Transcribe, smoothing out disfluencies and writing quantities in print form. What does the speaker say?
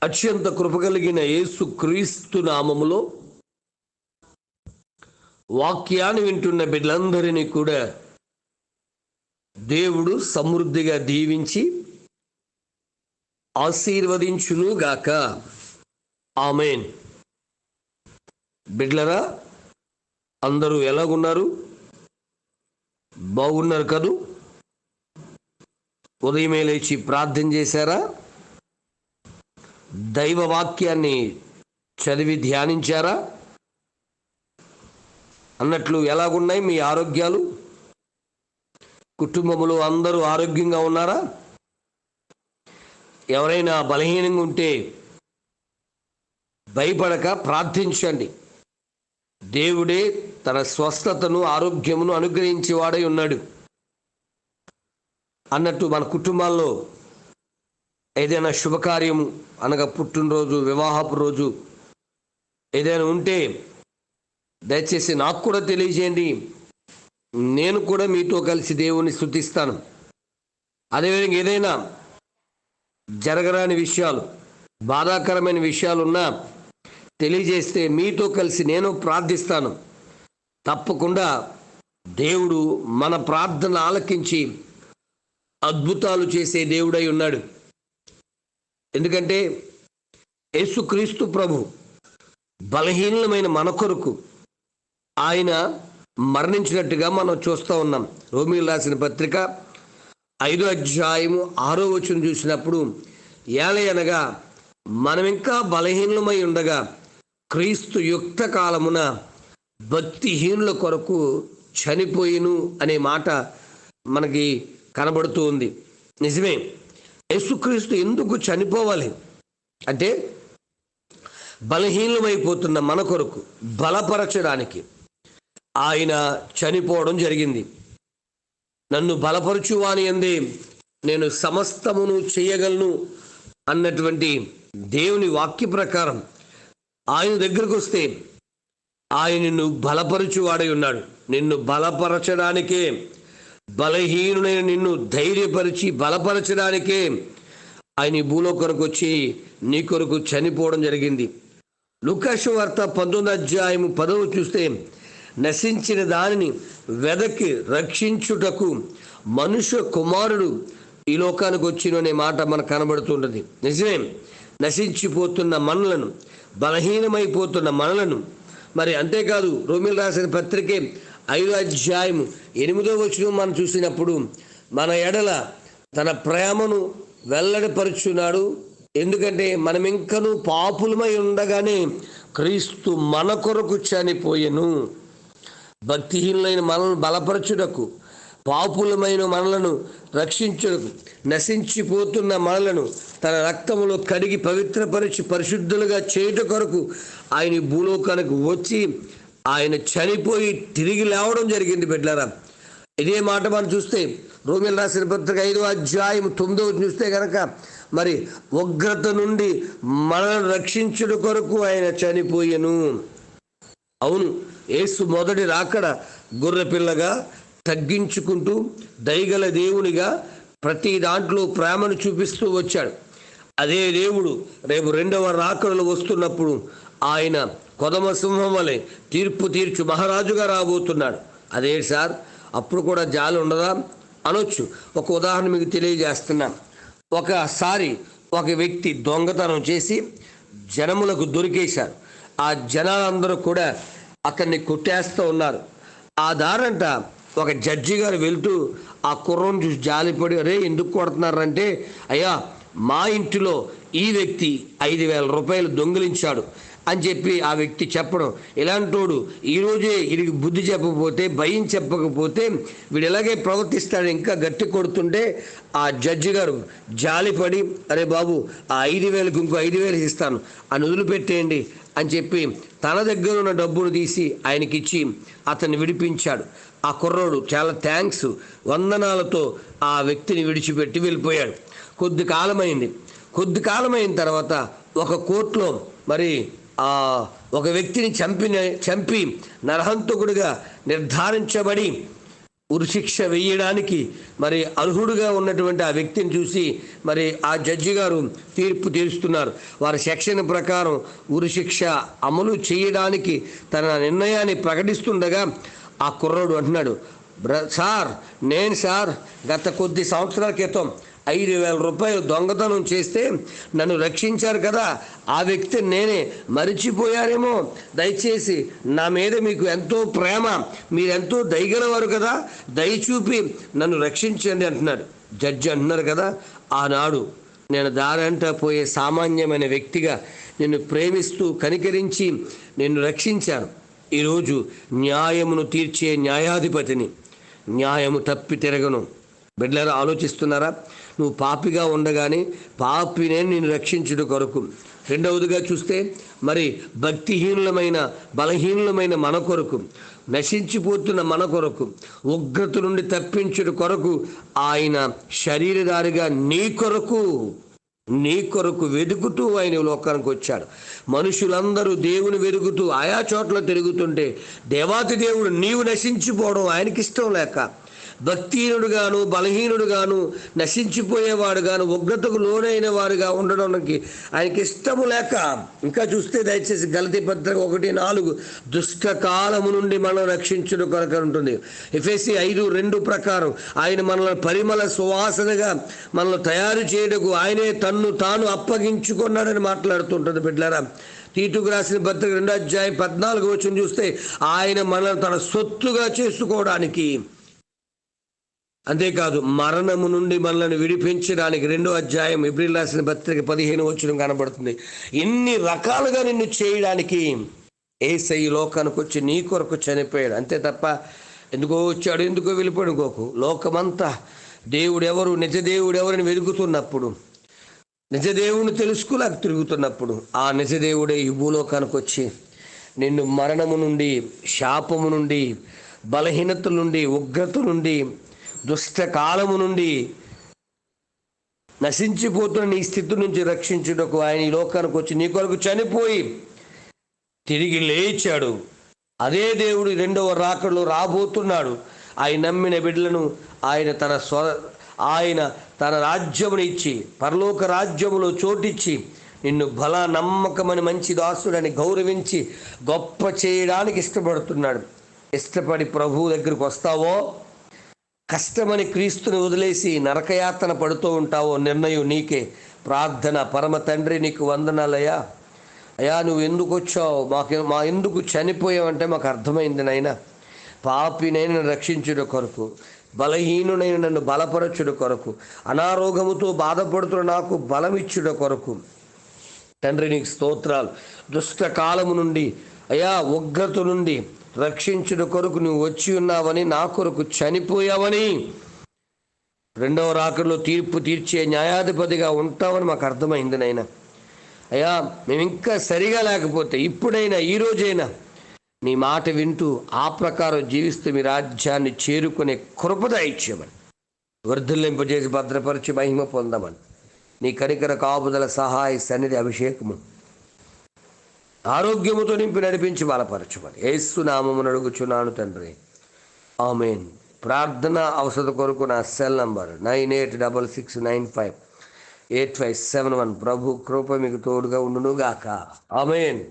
అత్యంత కృపగలిగిన యేసు క్రీస్తు నామములో వాక్యాన్ని వింటున్న బిడ్డలందరినీ కూడా దేవుడు సమృద్ధిగా దీవించి ఆశీర్వదించునుగాక. ఆమేన్. బిడ్డలరా, అందరూ ఎలాగున్నారు? బాగున్నారు కదూ? ఉదయమే లేచి ప్రార్థన చేశారా? దైవ వాక్యాన్ని చదివి ధ్యానించారా? అన్నట్లు ఎలాగున్నాయి మీ ఆరోగ్యాలు? కుటుంబంలో అందరూ ఆరోగ్యంగా ఉన్నారా? ఎవరైనా బలహీనంగా ఉంటే భయపడక ప్రార్థించండి. దేవుడే తన స్వస్థతను ఆరోగ్యమును అనుగ్రహించేవాడై ఉన్నాడు. అన్నట్టు మన కుటుంబాల్లో ఏదైనా శుభకార్యము అనగా పుట్టినరోజు, వివాహపు రోజు ఏదైనా ఉంటే దయచేసి నాకు కూడా తెలియజేయండి. నేను కూడా మీతో కలిసి దేవుని స్తుతిస్తాను. అదేవిధంగా ఏదైనా జరగరాని విషయాలు, బాధాకరమైన విషయాలు ఉన్నా తెలియజేస్తే మీతో కలిసి నేను ప్రార్థిస్తాను. తప్పకుండా దేవుడు మన ప్రార్థన ఆలకించి అద్భుతాలు చేసే దేవుడై ఉన్నాడు. ఎందుకంటే యేసుక్రీస్తు ప్రభు బలహీనమైన మన కొరకు ఆయన మరణించినట్టుగా మనం చూస్తూ ఉన్నాం. రోమీయులు రాసిన పత్రిక 5వ అధ్యాయము 6వ వచనం చూసినప్పుడు, ఏలయనగా మనం ఇంకా బలహీనమై ఉండగా క్రీస్తు యుక్త కాలమున భక్తిహీనుల కొరకు చనిపోయిను అనే మాట మనకి కనబడుతూ ఉంది. నిజమే, యేసుక్రీస్తు ఎందుకు చనిపోవాలి అంటే బలహీనమైపోతున్న మన కొరకు బలపరచడానికి ఆయన చనిపోవడం జరిగింది. నన్ను బలపరచువాని యందే నేను సమస్తమును చేయగలను అన్నటువంటి దేవుని వాక్య ప్రకారం ఆయన దగ్గరకు వస్తే ఆయన నిన్ను బలపరచువాడై ఉన్నాడు. నిన్ను బలపరచడానికే, బలహీనుడైన నిన్ను ధైర్యపరిచి బలపరచడానికే ఆయన ఈ భూలోకొరకు వచ్చి నీ కొరకు చనిపోవడం జరిగింది. లూకాసు వార్త 19వ అధ్యాయము 10వ చూస్తే, నశించిన దానిని వెదకి రక్షించుటకు మనుష్య కుమారుడు ఈ లోకానికి వచ్చిన అనే మాట మనకు కనబడుతుంటుంది. నిజమే, నశించిపోతున్న మనలను, బలహీనమైపోతున్న మనలను, మరి అంతేకాదు రోమీయులు రాసిన పత్రికే 5వ అధ్యాయము 8వ వచనం మనం చూసినప్పుడు, మన ఎడల తన ప్రేమను వెల్లడిపరుచున్నాడు. ఎందుకంటే మనం ఇంకనూ పాపులమై ఉండగానే క్రీస్తు మన కొరకు చనిపోయెను. భక్తిహీనులైన మనలను బలపరచుటకు, పాపులమైన మనలను రక్షించుటకు, నశించిపోతున్న మనలను తన రక్తములో కడిగి పవిత్రపరిచి పరిశుద్ధులుగా చేయుట కొరకు ఆయన భూలోకానికి వచ్చి ఆయన చనిపోయి తిరిగి లేవడం జరిగింది. బిడ్డలారా, ఇదే మాట మనం చూస్తే రోమీయులు రాసిన పత్రిక 5వ అధ్యాయం 9వ చూస్తే కనుక, మరి ఉగ్రత నుండి మనల్ని రక్షించుట కొరకు ఆయన చనిపోయెను. అవును, యేసు మొదటి రాకడ గొర్రెపిల్లగా తగ్గించుకుంటూ దయగల దేవునిగా ప్రతి దాంట్లో ప్రేమను చూపిస్తూ వచ్చాడు. అదే దేవుడు రేపు రెండవ రాకడలు వస్తున్నప్పుడు ఆయన కొదమ సింహం వలె తీర్పు తీర్చు మహారాజుగా రాబోతున్నాడు. అదే సార్, అప్పుడు కూడా జాలి ఉండదా అనొచ్చు. ఒక ఉదాహరణ మీకు తెలియజేస్తున్నా. ఒకసారి ఒక వ్యక్తి దొంగతనం చేసి జనములకు దొరికేశారు. ఆ జనాలందరూ కూడా అతన్ని కొట్టేస్తూ ఉన్నారు. ఆ దారంట ఒక జడ్జి గారు వెళ్తూ ఆ కుర్రను చూసి జాలిపడి, అరే ఎందుకు కొడుతున్నారంటే, అయ్యా మా ఇంటిలో ఈ వ్యక్తి 5,000 రూపాయలు దొంగిలించాడు అని చెప్పి ఆ వ్యక్తి చెప్పడం, ఇలాంటోడు ఈరోజే వీడికి బుద్ధి చెప్పకపోతే, భయం చెప్పకపోతే వీడు ఎలాగే ప్రవర్తిస్తాడు, ఇంకా గట్టి కొడుతుంటే ఆ జడ్జి గారు జాలిపడి, అరే బాబు ఆ 5,000కి ఇంకో 5,000 ఇస్తాను అని వదిలిపెట్టేయండి అని చెప్పి తన దగ్గర ఉన్న డబ్బును తీసి ఆయనకిచ్చి అతన్ని విడిపించాడు. ఆ కుర్రోడు చాలా థ్యాంక్స్, వందనాలతో ఆ వ్యక్తిని విడిచిపెట్టి వెళ్ళిపోయాడు. కొద్ది కాలమైన తర్వాత ఒక కోర్టులో మరి ఒక వ్యక్తిని చంపి నరహంతకుడిగా నిర్ధారించబడి ఉరిశిక్ష వేయడానికి మరి అర్హుడుగా ఉన్నటువంటి ఆ వ్యక్తిని చూసి మరి ఆ జడ్జి గారు తీర్పు తీరుస్తున్నారు. వారి సెక్షన్ ప్రకారం ఉరిశిక్ష అమలు చేయడానికి తన నిర్ణయాన్ని ప్రకటిస్తుండగా ఆ కుర్రాడు అంటున్నాడు, సార్ సార్ గత కొద్ది సంవత్సరాల క్రితం 5,000 రూపాయలు దొంగతనం చేస్తే నన్ను రక్షించారు కదా, ఆ వ్యక్తి నేనే, మరిచిపోయారేమో, దయచేసి నా మీద మీకు ఎంతో ప్రేమ, మీరెంతో దయగలవారు కదా, దయచూపి నన్ను రక్షించండి అంటున్నాడు. జడ్జి అంటున్నారు కదా, ఆనాడు నేను దారంట పోయే సామాన్యమైన వ్యక్తిగా నిన్ను ప్రేమిస్తూ కనికరించి నిన్ను రక్షించాను. ఈరోజు న్యాయమును తీర్చే న్యాయాధిపతిని, న్యాయము తప్పి తిరగను. బిడ్డలారా, ఆలోచిస్తున్నారా? నువ్వు పాపిగా ఉండగానే పాపినే నిన్ను రక్షించుట కొరకు. రెండవదిగా చూస్తే మరి భక్తిహీనులమైన బలహీనులమైన మన కొరకు, నశించిపోతున్న మన కొరకు, ఉగ్రత నుండి తప్పించుట కొరకు ఆయన శరీరధారిగా నీ కొరకు వెతుకుతూ ఆయన లోకానికి వచ్చాడు. మనుషులందరూ దేవుని వెతుకుతూ ఆయా చోట్ల తిరుగుతుంటే దేవాతి దేవుడు నీవు నశించిపోవడం ఆయనకి ఇష్టం లేక, భక్తిహీనుడుగాను బలహీనుడుగాను నశించిపోయేవాడుగాను ఉగ్రతకు లోనైన వారుగా ఉండడానికి ఆయనకి ఇష్టము లేక, ఇంకా చూస్తే దయచేసి గలతీ పత్రిక 1:4 దుష్ట కాలము నుండి మనం రక్షించుట కొరకు ఉంటుంది. ఎఫెసీ 5:2 ప్రకారం ఆయన మనల్ని పరిమళ సువాసనగా మనల్ని తయారు చేయటకు ఆయనే తన్ను తాను అప్పగించుకున్నాడని మాట్లాడుతుంటుంది. బిడ్డలారా, తీతుకు రాసిన పత్రిక 2:14 చూస్తే ఆయన మనల్ని తన సొత్తుగా చేసుకోవడానికి, అంతేకాదు మరణము నుండి మనల్ని విడిపించడానికి 2వ అధ్యాయం ఎబ్రిల్ రాసిన పత్రిక 15 కనబడుతుంది. ఇన్ని రకాలుగా నిన్ను చేయడానికి యేసయ్య లోకానికి వచ్చి నీ కొరకు చనిపోయాడు. అంతే తప్ప ఎందుకో వచ్చాడు ఎందుకో వెళ్ళిపోయాడు అనుకోకు. లోకమంతా దేవుడెవరు, నిజ దేవుడెవరని వెతుకుతున్నప్పుడు, నిజదేవుని తెలుసుకోలేక తిరుగుతున్నప్పుడు ఆ నిజదేవుడే ఈ భూలోకానికి వచ్చి నిన్ను మరణము నుండి, శాపము నుండి, బలహీనత నుండి, ఉగ్రత నుండి, దుష్టకాలము నుండి, నశించిపోతున్న నీ స్థితి నుంచి రక్షించుటకు ఆయన ఈ లోకానికి వచ్చి నీ కొరకు చనిపోయి తిరిగి లేచాడు. అదే దేవుడు 2వ రాకడలో రాబోతున్నాడు. ఆయన నమ్మిన బిడ్డలను ఆయన తన రాజ్యమును ఇచ్చి, పరలోక రాజ్యములో చోటిచ్చి నిన్ను బల నమ్మకమని మంచి దాసుడని గౌరవించి గొప్ప చేయడానికి ఇష్టపడుతున్నాడు. ఇష్టపడి ప్రభువు దగ్గరికి వస్తావో, కష్టమని క్రీస్తుని వదిలేసి నరకయాతన పడుతూ ఉంటావో, నిర్ణయం నీకే. ప్రార్థన. పరమ తండ్రి, నీకు వందనాలయ్యా. అయ్యా, నువ్వు ఎందుకు వచ్చావు, మా ఎందుకు చనిపోయావంటే మాకు అర్థమైంది నాయనా. పాపినైనా రక్షించుట కొరకు, బలహీనునైన నన్ను బలపరచుట కొరకు, అనారోగ్యముతో బాధపడుతున్న నాకు బలమిచ్చుట కొరకు తండ్రి నీకు స్తోత్రాలు. దుష్టకాలము నుండి అయ్యా, ఉగ్రత నుండి రక్షించుట కొరకు నువ్వు వచ్చి ఉన్నావని, నా కొరకు చనిపోయావని, 2వ రాకడలో తీర్పు తీర్చే న్యాయాధిపతిగా ఉంటావని మాకు అర్థమైంది నాయన. అయ్యా, మేము ఇంకా సరిగా లేకపోతే ఇప్పుడైనా, ఈరోజైనా నీ మాట వింటూ ఆ ప్రకారం జీవిస్తూ మీ రాజ్యాన్ని చేరుకునే కృపద ఇచ్చామని, వర్ధలింపజేసి భద్రపరిచి మహిమ పొందమని, నీ కనికర కాపుదల సహాయ సన్నిధి అభిషేకము ఆరోగ్యముతో నింపి నడిపించి బలపరచమని యేసు నామమున అడుగుచున్నాను తండ్రి, ఆమేన్. ప్రార్థన అవసరం కొరకు నా సెల్ నంబర్ 9866958571. ప్రభు కృప మీకు తోడుగా ఉండును గాక. ఆమేన్.